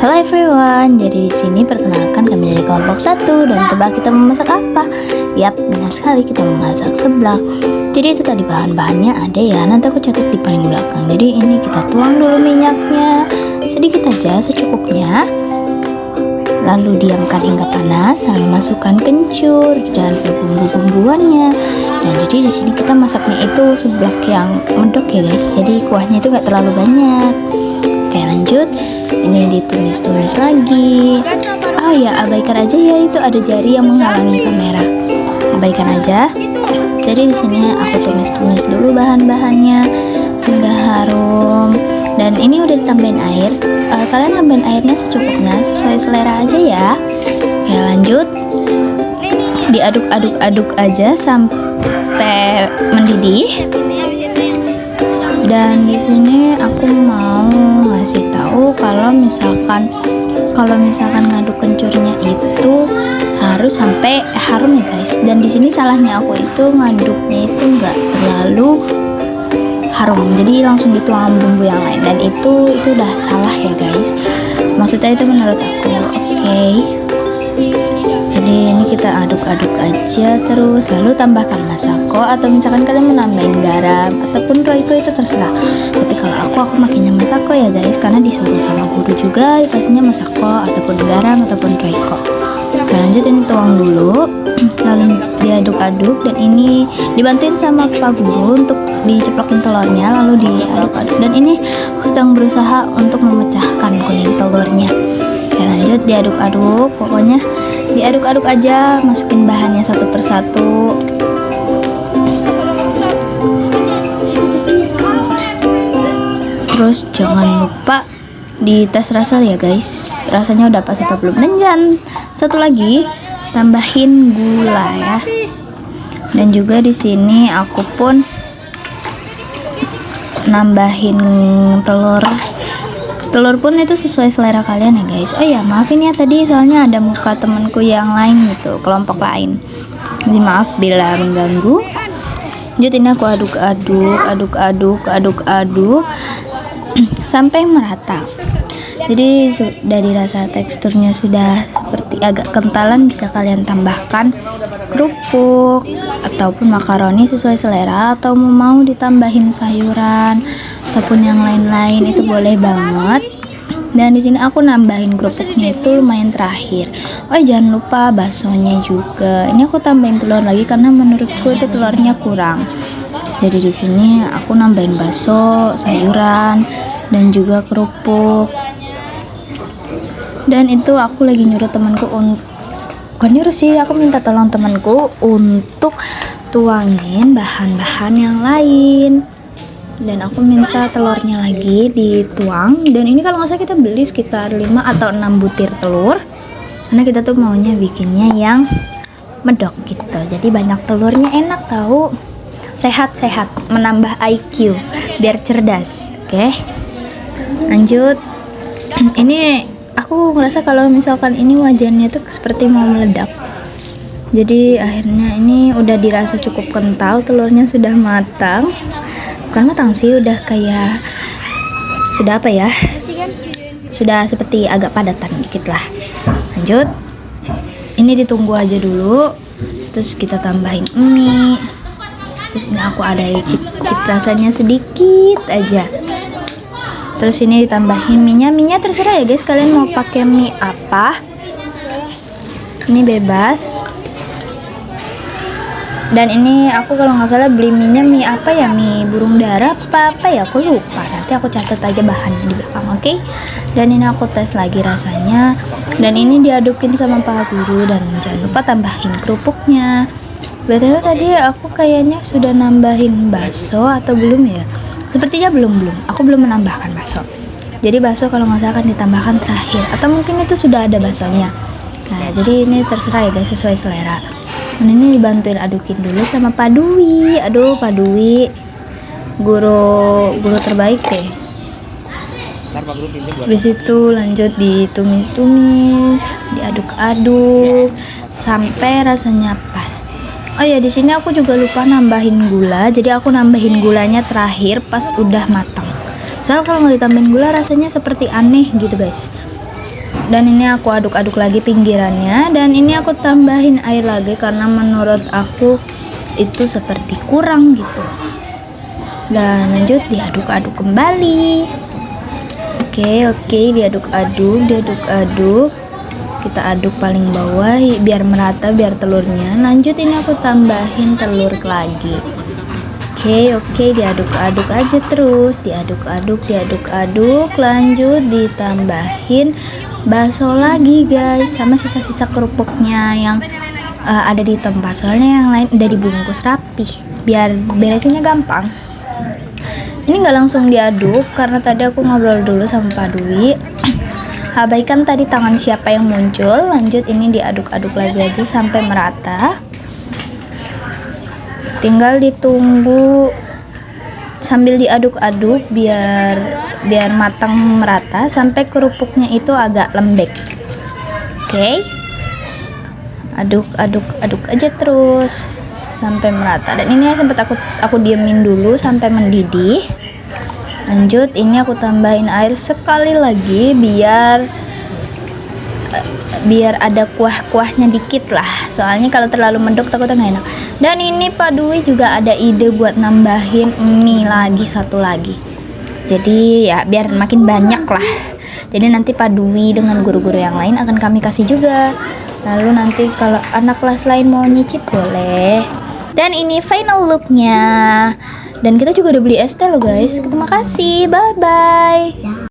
Halo everyone, jadi di sini perkenalkan kami dari kelompok 1 dan tebak kita memasak apa? Yap, benar sekali kita memasak seblak. Jadi itu tadi bahan-bahannya ada ya, nanti aku catat di paling belakang. Jadi ini kita tuang dulu minyaknya, sedikit aja secukupnya. Lalu diamkan hingga panas, lalu masukkan kencur dan bumbu-bumbuannya. Dan jadi di sini kita masaknya itu seblak yang medok ya guys. Jadi kuahnya itu nggak terlalu banyak. Oke lanjut. Ini ditumis-tumis lagi. Oh ya, abaikan aja ya, itu ada jari yang menghalangi kamera. Abaikan aja. Jadi di sini aku tumis-tumis dulu bahan-bahannya hingga harum. Dan ini udah ditambahin air. Kalian tambahin airnya secukupnya, sesuai selera aja ya. Oke lanjut. Diaduk-aduk-aduk aja sampai mendidih. Dan di sini aku mau ngasih tahu kalau misalkan ngaduk kencurnya itu harus sampai harum ya guys. Dan di sini salahnya aku itu ngaduknya itu enggak terlalu harum, jadi langsung dituang bumbu yang lain, dan itu udah salah ya guys. Maksudnya itu menurut aku. Oke. Jadi ini kita aduk-aduk aja terus, lalu tambahkan masako atau misalkan kalian mau nambahin garam ataupun roiko itu terserah. Tapi kalau aku makainya masako ya guys, karena disuruh sama guru juga dikasihnya masako ataupun garam ataupun roiko. Nah, lanjut ini tuang dulu, lalu diaduk-aduk, dan ini dibantuin sama Pak Guru untuk diceplokin telurnya, lalu diaduk-aduk. Dan ini aku sedang berusaha untuk memecahkan kuning telurnya. Oke lanjut diaduk-aduk, pokoknya diaduk-aduk aja, masukin bahannya satu persatu. Terus jangan lupa dites rasa ya guys, rasanya udah pas atau belum. Dan jangan satu lagi, tambahin gula ya. Dan juga di sini aku pun nambahin telur pun itu sesuai selera kalian ya guys. Oh ya, maafin ya tadi soalnya ada muka temanku yang lain gitu, kelompok lain. Jadi maaf bila mengganggu. Lanjut ini aku aduk-aduk sampai merata. Jadi dari rasa teksturnya sudah seperti agak kentalan, bisa kalian tambahkan kerupuk ataupun makaroni sesuai selera, atau mau ditambahin sayuran ataupun yang lain-lain itu boleh banget. Dan di sini aku nambahin kerupuknya itu lumayan terakhir. Oh jangan lupa baksonya juga. Ini aku tambahin telur lagi karena menurutku itu telurnya kurang. Jadi di sini aku nambahin bakso, sayuran, dan juga kerupuk. Dan itu aku lagi nyuruh temanku bukan nyuruh sih, aku minta tolong temanku untuk tuangin bahan-bahan yang lain. Dan aku minta telurnya lagi dituang. Dan ini kalau nggak salah kita beli sekitar 5 atau 6 butir telur, karena kita tuh maunya bikinnya yang medok gitu. Jadi banyak telurnya, enak tahu, sehat-sehat, menambah IQ biar cerdas. Oke lanjut. Ini aku ngerasa kalau misalkan ini wajannya tuh seperti mau meledak. Jadi akhirnya ini udah dirasa cukup kental, telurnya sudah matang. Bukan matang sih, udah kayak sudah apa ya, sudah seperti agak padatan dikit lah. Lanjut, ini ditunggu aja dulu. Terus kita tambahin mie. Terus ini aku ada cip rasanya sedikit aja. Terus ini ditambahin minyak terserah ya guys, kalian mau pakai mie apa, ini bebas. Dan ini aku kalau nggak salah beli mie apa ya, mie burung dara apa ya, aku lupa. Nanti aku catat aja bahannya di belakang, oke? Dan ini aku tes lagi rasanya. Dan ini diadukin sama Pak Guru. Dan jangan lupa tambahin kerupuknya. BTW tadi aku kayaknya sudah nambahin bakso atau belum ya? Sepertinya belum. Aku belum menambahkan bakso. Jadi bakso kalau nggak salah akan ditambahkan terakhir, atau mungkin itu sudah ada baksonya. Nah jadi ini terserah ya guys, sesuai selera. Dan ini dibantuin adukin dulu sama Pak Dwi. Aduh Pak Dwi, guru terbaik deh. Habis itu lanjut ditumis-tumis, diaduk-aduk sampai rasanya pas. Oh ya, di sini aku juga lupa nambahin gula. Jadi aku nambahin gulanya terakhir pas udah matang. Soalnya kalau nggak ditambahin gula rasanya seperti aneh gitu guys. Dan ini aku aduk-aduk lagi pinggirannya, dan ini aku tambahin air lagi karena menurut aku itu seperti kurang gitu. Dan lanjut diaduk-aduk kembali. Oke, diaduk-aduk. Kita aduk paling bawah biar merata, biar telurnya. Lanjut ini aku tambahin telur lagi. Oke, diaduk-aduk aja terus, diaduk-aduk. Lanjut ditambahin bakso lagi guys, sama sisa-sisa kerupuknya yang ada di tempat. Soalnya yang lain udah dibungkus rapi, biar beresinnya gampang. Ini nggak langsung diaduk karena tadi aku ngobrol dulu sama Pak Dwi. Abaikan tadi tangan siapa yang muncul. Lanjut ini diaduk-aduk lagi aja sampai merata. Tinggal ditunggu sambil diaduk-aduk biar matang merata sampai kerupuknya itu agak lembek. Oke. Aduk aja terus sampai merata. Dan ini sempat aku diemin dulu sampai mendidih. Lanjut ini aku tambahin air sekali lagi biar ada kuah-kuahnya dikit lah, soalnya kalau terlalu mendok takutnya nggak enak. Dan ini Pak Dwi juga ada ide buat nambahin mie lagi, satu lagi, jadi ya biar makin banyak lah. Jadi nanti Pak Dwi dengan guru-guru yang lain akan kami kasih juga. Lalu nanti kalau anak kelas lain mau nyicip boleh. Dan ini final looknya. Dan kita juga udah beli es teh loh guys. Terima kasih, bye bye.